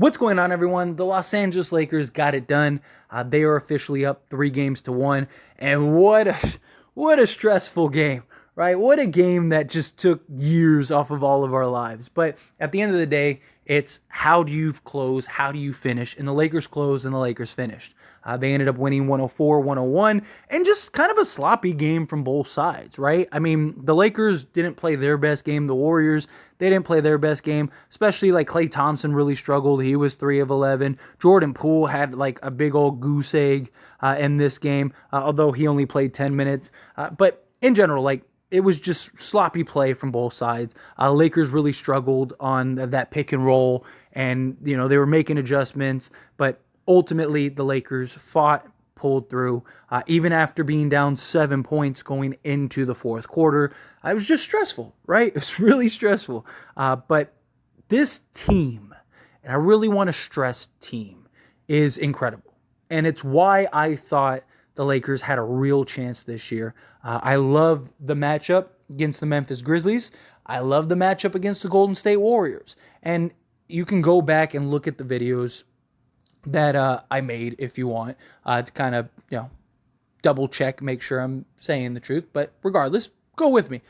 What's going on, everyone? The Los Angeles Lakers got it done. They are officially up 3-1, and what a stressful game, right? What a game that just took years off of all of our lives. But at the end of the day, it's how do you close, how do you finish, and the Lakers closed and the Lakers finished. They ended up winning 104-101, and just kind of a sloppy game from both sides, right? I mean, the Lakers didn't play their best game. The Warriors, they didn't play their best game, especially like Klay Thompson really struggled. He was 3 of 11. Jordan Poole had like a big old goose egg in this game, although he only played 10 minutes. But in general, like, it was just sloppy play from both sides. Lakers really struggled on that pick and roll, and they were making adjustments, but ultimately the Lakers fought, pulled through, even after being down 7 points going into the fourth quarter. It was just stressful, right? It was really stressful. But this team, and I really want to stress team, is incredible. And it's why I thought the Lakers had a real chance this year. I love the matchup against the Memphis Grizzlies. I love the matchup against the Golden State Warriors. And you can go back and look at the videos that I made if you want to kind of, double check, make sure I'm saying the truth. But regardless, go with me.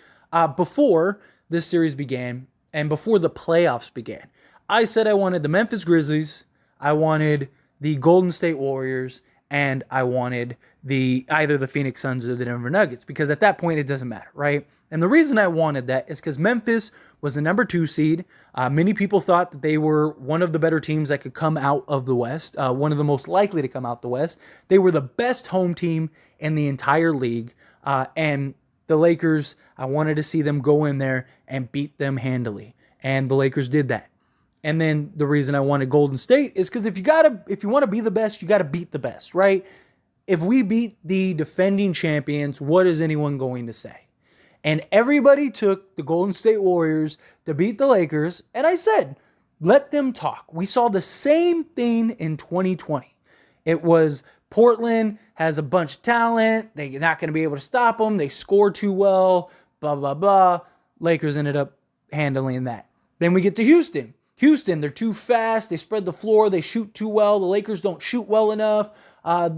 Before this series began and before the playoffs began, I said I wanted the Memphis Grizzlies, I wanted the Golden State Warriors, and I wanted either the Phoenix Suns or the Denver Nuggets, because at that point it doesn't matter, right? And the reason I wanted that is because Memphis was the number 2 seed. Many people thought that they were one of the better teams that could come out of the West, one of the most likely to come out the West. They were the best home team in the entire league, and the Lakers, I wanted to see them go in there and beat them handily, and the Lakers did that. And then the reason I wanted Golden State is because if you want to be the best, you got to beat the best, right? If we beat the defending champions, what is anyone going to say? And everybody took the Golden State Warriors to beat the Lakers, and I said, let them talk. We saw the same thing in 2020. It was Portland has a bunch of talent. They're not going to be able to stop them. They score too well, blah, blah, blah. Lakers ended up handling that. Then we get to Houston. Houston, they're too fast. They spread the floor. They shoot too well. The Lakers don't shoot well enough.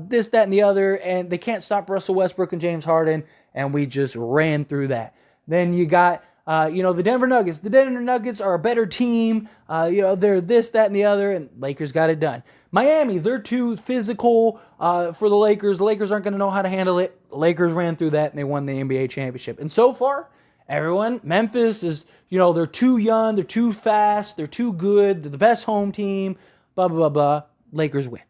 This, that, and the other. And they can't stop Russell Westbrook and James Harden. And we just ran through that. Then you got, the Denver Nuggets. The Denver Nuggets are a better team. They're this, that, and the other. And Lakers got it done. Miami, they're too physical for the Lakers. The Lakers aren't going to know how to handle it. The Lakers ran through that, and they won the NBA championship. And so far, everyone, Memphis is, they're too young, they're too fast, they're too good, they're the best home team, blah, blah, blah, blah. Lakers win,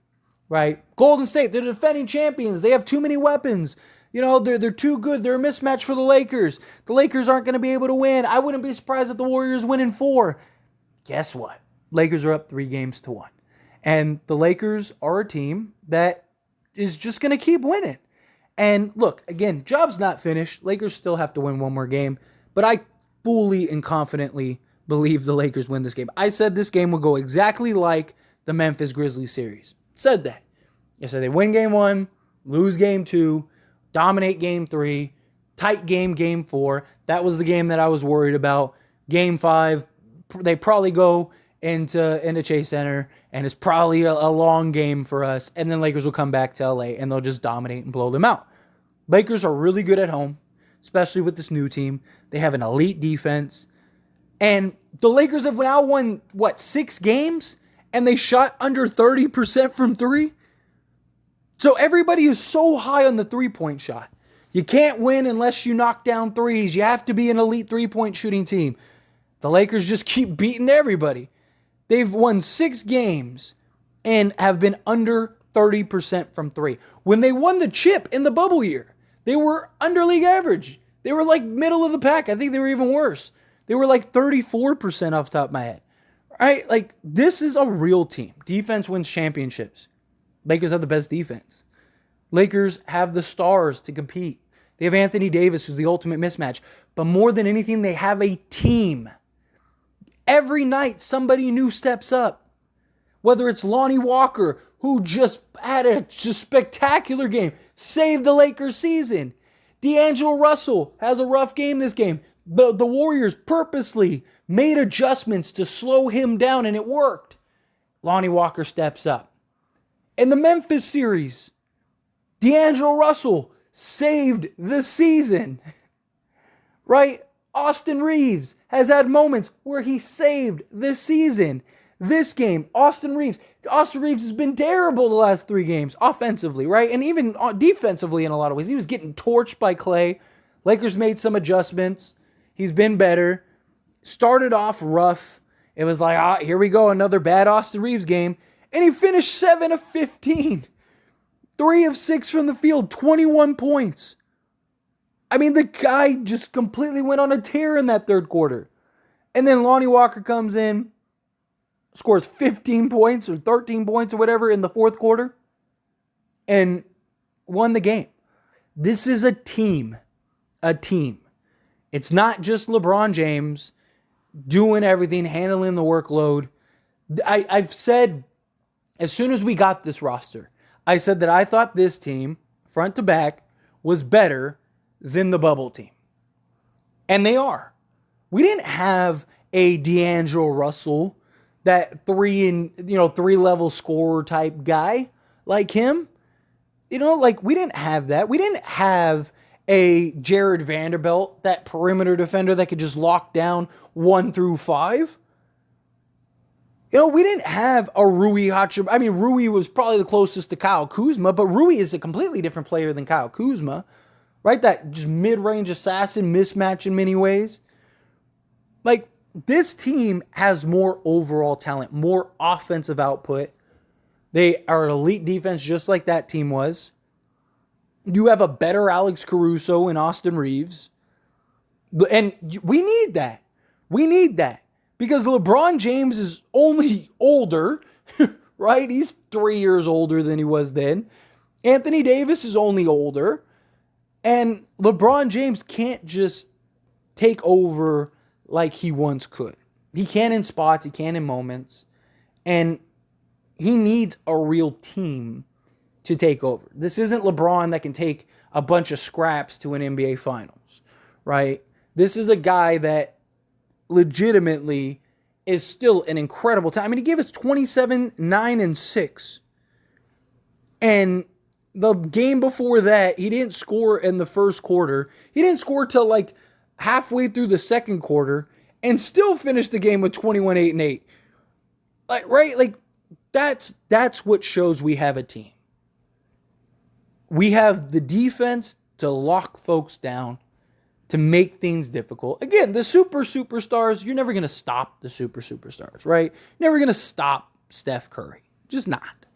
right? Golden State, they're the defending champions. They have too many weapons. They're too good. They're a mismatch for the Lakers. The Lakers aren't going to be able to win. I wouldn't be surprised if the Warriors win in 4. Guess what? Lakers are up 3-1. And the Lakers are a team that is just going to keep winning. And look, again, job's not finished. Lakers still have to win one more game. But I fully and confidently believe the Lakers win this game. I said this game would go exactly like the Memphis Grizzlies series. Said that. I said they win game 1, lose game 2, dominate game 3, tight game 4. That was the game that I was worried about. Game 5, they probably go into Chase Center, and it's probably a long game for us. And then Lakers will come back to LA, and they'll just dominate and blow them out. Lakers are really good at home, especially with this new team. They have an elite defense. And the Lakers have now won, 6 games? And they shot under 30% from 3? So everybody is so high on the 3-point shot. You can't win unless you knock down threes. You have to be an elite 3-point shooting team. The Lakers just keep beating everybody. They've won 6 games and have been under 30% from 3. When they won the chip in the bubble year, they were under league average. They were like middle of the pack. I think they were even worse. They were like 34% off the top of my head. Right? Like, this is a real team. Defense wins championships. Lakers have the best defense. Lakers have the stars to compete. They have Anthony Davis, who's the ultimate mismatch. But more than anything, they have a team. Every night, somebody new steps up. Whether it's Lonnie Walker, who just had a spectacular game, saved the Lakers season. D'Angelo Russell has a rough game this game. The Warriors purposely made adjustments to slow him down, and it worked. Lonnie Walker steps up. In the Memphis series, D'Angelo Russell saved the season, right? Austin Reaves has had moments where he saved the season. This game, Austin Reaves has been terrible the last 3 games offensively, right? And even defensively in a lot of ways. He was getting torched by Clay. Lakers made some adjustments. He's been better. Started off rough. It was like, here we go, another bad Austin Reaves game. And he finished 7 of 15. 3 of 6 from the field, 21 points. I mean, the guy just completely went on a tear in that third quarter. And then Lonnie Walker comes in, scores 15 points or 13 points or whatever in the fourth quarter, and won the game. This is a team. A team. It's not just LeBron James doing everything, handling the workload. I've said, as soon as we got this roster, I said that I thought this team, front to back, was better than the bubble team. And they are. We didn't have a D'Angelo Russell, that 3-level scorer type guy like him. We didn't have that. We didn't have a Jared Vanderbilt, that perimeter defender that could just lock down 1 through 5. We didn't have a Rui Hachimura. I mean, Rui was probably the closest to Kyle Kuzma, but Rui is a completely different player than Kyle Kuzma, right? That just mid-range assassin mismatch in many ways. This team has more overall talent, more offensive output. They are an elite defense just like that team was. You have a better Alex Caruso and Austin Reaves. And we need that. We need that. Because LeBron James is only older, right? He's 3 years older than he was then. Anthony Davis is only older. And LeBron James can't just take over like he once could. He can in spots, he can in moments. And he needs a real team to take over. This isn't LeBron that can take a bunch of scraps to an NBA Finals, right? This is a guy that legitimately is still an incredible time. I mean, he gave us 27, 9, and 6. And the game before that, he didn't score in the first quarter. He didn't score till halfway through the second quarter and still finished the game with 21, 8, and 8. That's what shows we have a team. We have the defense to lock folks down, to make things difficult. Again, the superstars, you're never going to stop the superstars, right? Never going to stop Steph Curry. Just not.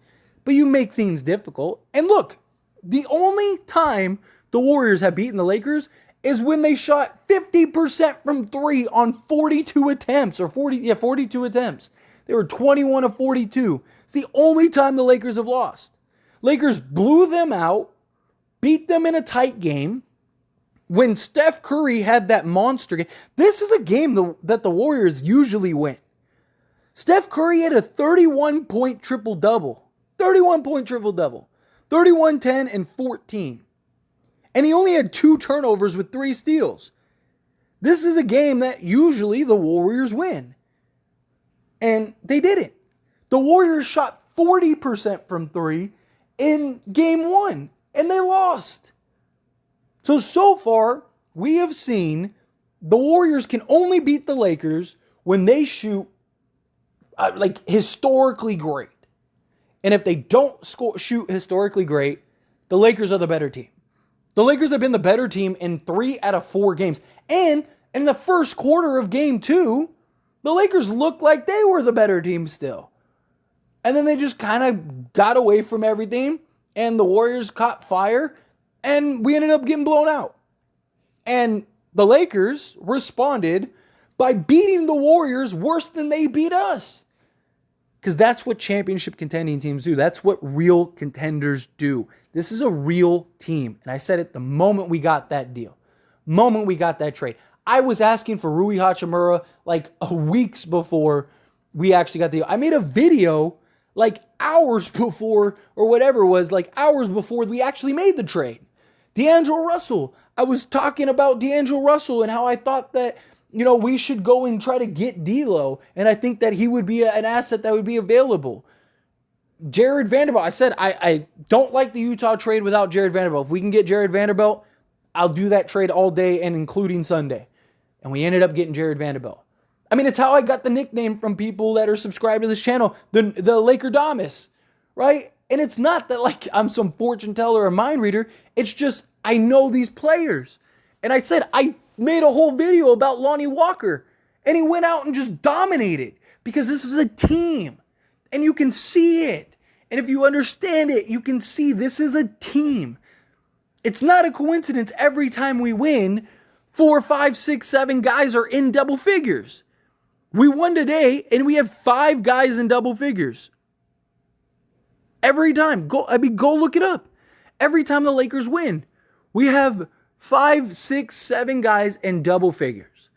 But you make things difficult. And look, the only time the Warriors have beaten the Lakers is when they shot 50% from 3 on 42 attempts. 42 attempts. They were 21 of 42. It's the only time the Lakers have lost. Lakers blew them out, beat them in a tight game. When Steph Curry had that monster game, this is a game that the Warriors usually win. Steph Curry had a 31-point triple-double. 31-point triple-double. 31, 10, and 14. And he only had 2 turnovers with 3 steals. This is a game that usually the Warriors win. And they didn't. The Warriors shot 40% from 3 in game 1. And they lost. So far, we have seen the Warriors can only beat the Lakers when they shoot historically great. And if they don't shoot historically great, the Lakers are the better team. The Lakers have been the better team in 3 out of 4 games. And in the first quarter of game 2, the Lakers looked like they were the better team still. And then they just kind of got away from everything, and the Warriors caught fire, and we ended up getting blown out. And the Lakers responded by beating the Warriors worse than they beat us. Because that's what championship contending teams do. That's what real contenders do. This is a real team. And I said it the moment we got that deal. Moment we got that trade. I was asking for Rui Hachimura weeks before we actually got the deal. I made a video hours before, or whatever it was, hours before we actually made the trade. D'Angelo Russell. I was talking about D'Angelo Russell and how I thought that we should go and try to get D'Lo, and I think that he would be an asset that would be available. Jared Vanderbilt, I said I don't like the Utah trade without Jared Vanderbilt. If we can get Jared Vanderbilt, I'll do that trade all day and including Sunday. And we ended up getting Jared Vanderbilt. I mean, it's how I got the nickname from people that are subscribed to this channel, the Laker Damas, right? And it's not that like I'm some fortune teller or mind reader. It's just I know these players. And I said I made a whole video about Lonnie Walker, and he went out and just dominated because this is a team, and you can see it. And if you understand it, you can see this is a team. It's not a coincidence every time we win, 4, 5, 6, 7 guys are in double figures. We won today, and we have 5 guys in double figures. Every time. Go look it up. Every time the Lakers win, we have 5, 6, 7 guys in double figures.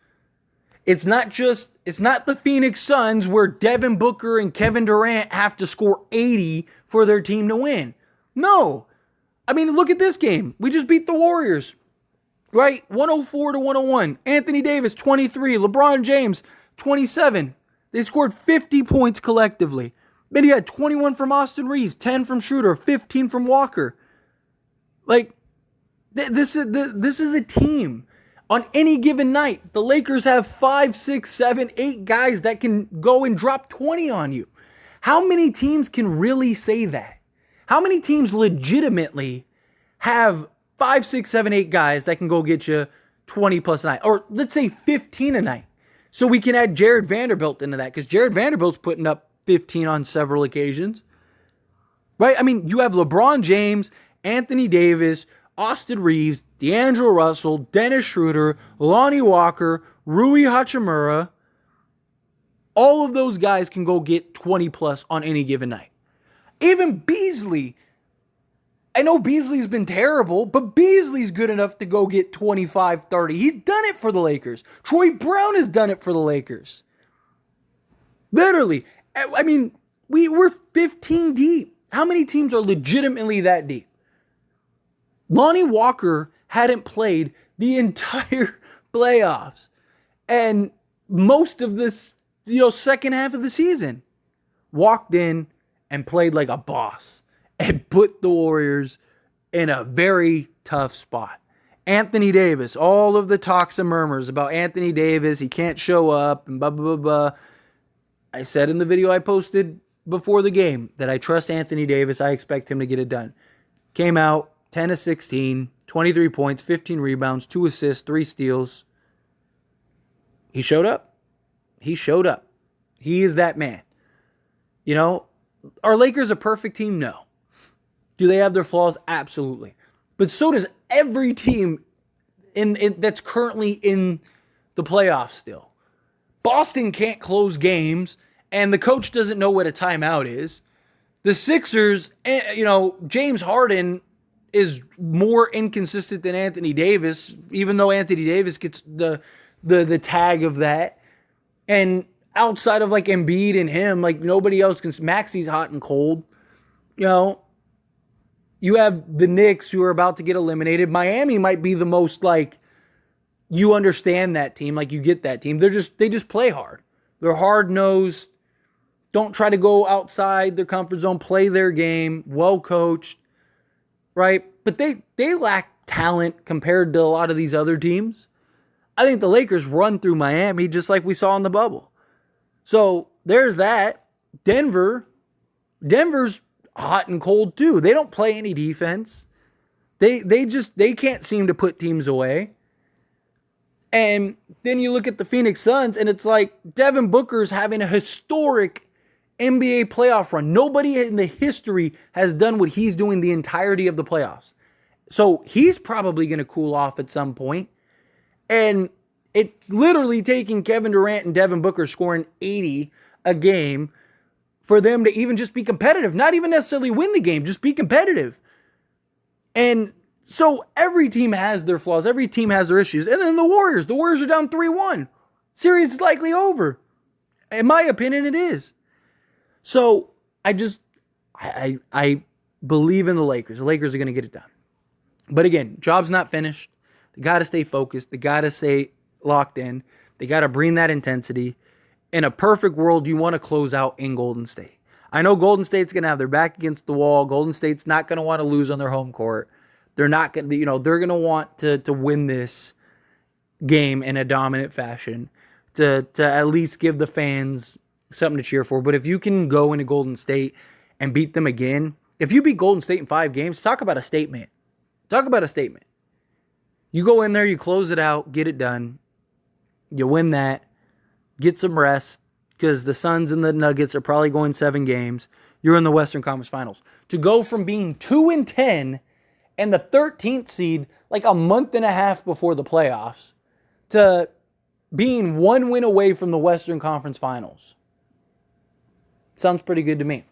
It's not the Phoenix Suns where Devin Booker and Kevin Durant have to score 80 for their team to win. No. I mean, look at this game. We just beat the Warriors, right? 104-101. Anthony Davis, 23. LeBron James, 27. They scored 50 points collectively. Then you had 21 from Austin Reaves, 10 from Schroder, 15 from Walker. Like, this is a team. On any given night, the Lakers have 5, 6, 7, 8 guys that can go and drop 20 on you. How many teams can really say that? How many teams legitimately have 5, 6, 7, 8 guys that can go get you 20 plus a night? Or let's say 15 a night. So we can add Jared Vanderbilt into that because Jared Vanderbilt's putting up 15 on several occasions. Right? I mean, you have LeBron James, Anthony Davis, Austin Reaves, D'Angelo Russell, Dennis Schroder, Lonnie Walker, Rui Hachimura. All of those guys can go get 20 plus on any given night. Even Beasley. I know Beasley's been terrible, but Beasley's good enough to go get 25, 30. He's done it for the Lakers. Troy Brown has done it for the Lakers. Literally. I mean, we're 15 deep. How many teams are legitimately that deep? Lonnie Walker hadn't played the entire playoffs and most of this, second half of the season. Walked in and played like a boss and put the Warriors in a very tough spot. Anthony Davis, all of the talks and murmurs about Anthony Davis, he can't show up and blah, blah, blah, blah. I said in the video I posted before the game that I trust Anthony Davis. I expect him to get it done. Came out 10 of 16, 23 points, 15 rebounds, 2 assists, 3 steals. He showed up. He showed up. He is that man. Are Lakers a perfect team? No. Do they have their flaws? Absolutely. But so does every team that's currently in the playoffs still. Boston can't close games, and the coach doesn't know what a timeout is. The Sixers, James Harden is more inconsistent than Anthony Davis, even though Anthony Davis gets the tag of that. And outside of like Embiid and him, like nobody else can. Maxi's hot and cold. You have the Knicks who are about to get eliminated. Miami might be the most like you understand that team, like you get that team. They just play hard. They're hard-nosed. Don't try to go outside their comfort zone. Play their game. Well coached. Right? But they lack talent compared to a lot of these other teams. I think the Lakers run through Miami just like we saw in the bubble. So there's that. Denver's hot and cold too. They don't play any defense. They can't seem to put teams away. And then you look at the Phoenix Suns and it's like Devin Booker's having a historic NBA playoff run. Nobody in the history has done what he's doing the entirety of the playoffs. So he's probably going to cool off at some point. And it's literally taking Kevin Durant and Devin Booker scoring 80 a game for them to even just be competitive. Not even necessarily win the game, just be competitive. And so every team has their flaws. Every team has their issues. And then the Warriors are down 3-1. Series is likely over. In my opinion, it is. So I believe in the Lakers. The Lakers are going to get it done. But again, job's not finished. They got to stay focused. They got to stay locked in. They got to bring that intensity. In a perfect world, you want to close out in Golden State. I know Golden State's going to have their back against the wall. Golden State's not going to want to lose on their home court. They're not going to, they're going to want to win this game in a dominant fashion to at least give the fans something to cheer for. But if you can go into Golden State and beat them again, if you beat Golden State in 5 games, talk about a statement. Talk about a statement. You go in there, you close it out, get it done. You win that. Get some rest because the Suns and the Nuggets are probably going 7 games. You're in the Western Conference Finals. To go from being 2-10 and the 13th seed like a month and a half before the playoffs to being 1 win away from the Western Conference Finals. Sounds pretty good to me.